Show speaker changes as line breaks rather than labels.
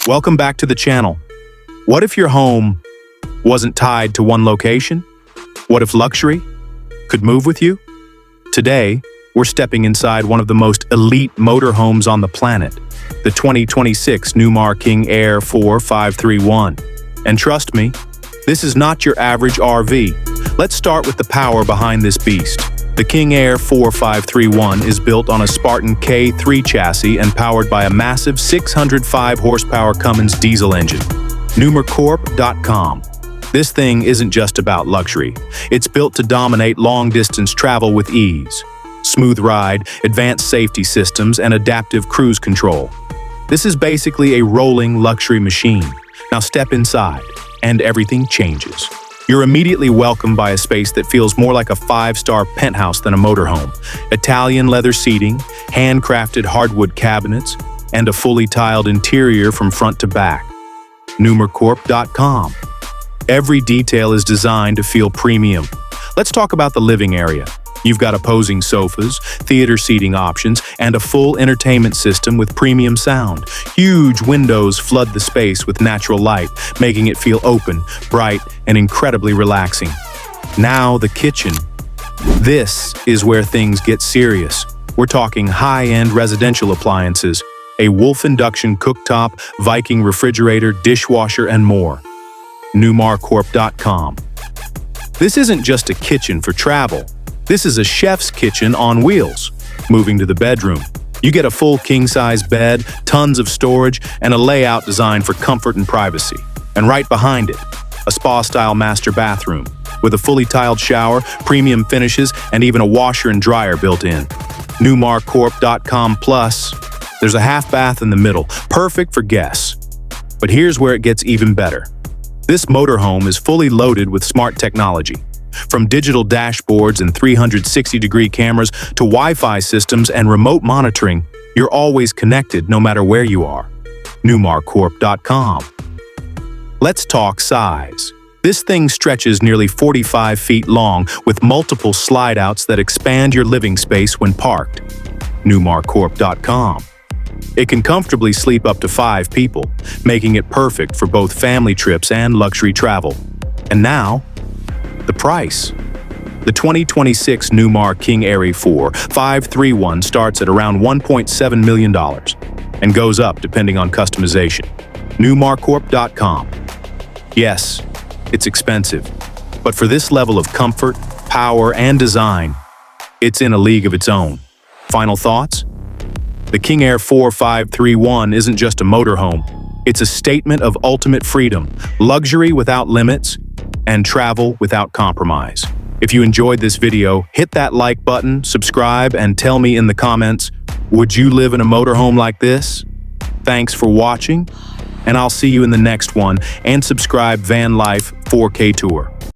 Welcome back to the channel. What if your home wasn't tied to one location? What if luxury could move with you? Today, we're stepping inside one of the most elite motorhomes on the planet, the 2026 newmar King Aire 4531. And trust me, this is not your average RV. Let's start with the power behind this beast. The King Aire 4531 is built on a Spartan K3 chassis and powered by a massive 605 horsepower Cummins diesel engine. newmarcorp.com. This thing isn't just about luxury. It's built to dominate long-distance travel with ease. Smooth ride, advanced safety systems, and adaptive cruise control. This is basically a rolling luxury machine. Now step inside, and everything changes. You're immediately welcomed by a space that feels more like a 5-star penthouse than a motorhome. Italian leather seating, handcrafted hardwood cabinets, and a fully tiled interior from front to back. newmarcorp.com. Every detail is designed to feel premium. Let's talk about the living area. You've got opposing sofas, theater seating options, and a full entertainment system with premium sound. Huge windows flood the space with natural light, making it feel open, bright, and incredibly relaxing. Now the kitchen. This is where things get serious. We're talking high-end residential appliances, a Wolf induction cooktop, Viking refrigerator, dishwasher, and more. newmarcorp.com. This isn't just a kitchen for travel. This is a chef's kitchen on wheels. Moving to the bedroom, you get a full king-size bed, tons of storage, and a layout designed for comfort and privacy. And right behind it, a spa-style master bathroom with a fully tiled shower, premium finishes, and even a washer and dryer built in. newmarcorp.com plus, there's a half bath in the middle, perfect for guests. But here's where it gets even better. This motorhome is fully loaded with smart technology. From digital dashboards and 360-degree cameras to Wi-Fi systems and remote monitoring, you're always connected no matter where you are. newmarcorp.com. Let's talk size. This thing stretches nearly 45 feet long with multiple slide-outs that expand your living space when parked. newmarcorp.com. It can comfortably sleep up to 5 people, making it perfect for both family trips and luxury travel. And now, the price. The 2026 newmar King Aire 4531 starts at around $1.7 million and goes up depending on customization. newmarcorp.com. Yes, it's expensive, but for this level of comfort, power, and design, it's in a league of its own. Final thoughts? The King Aire 4531 isn't just a motorhome. It's a statement of ultimate freedom, luxury without limits, and travel without compromise. If you enjoyed this video, hit that like button, subscribe, and tell me in the comments, would you live in a motorhome like this? Thanks for watching, and I'll see you in the next one, and subscribe Vanlife 4K Tour.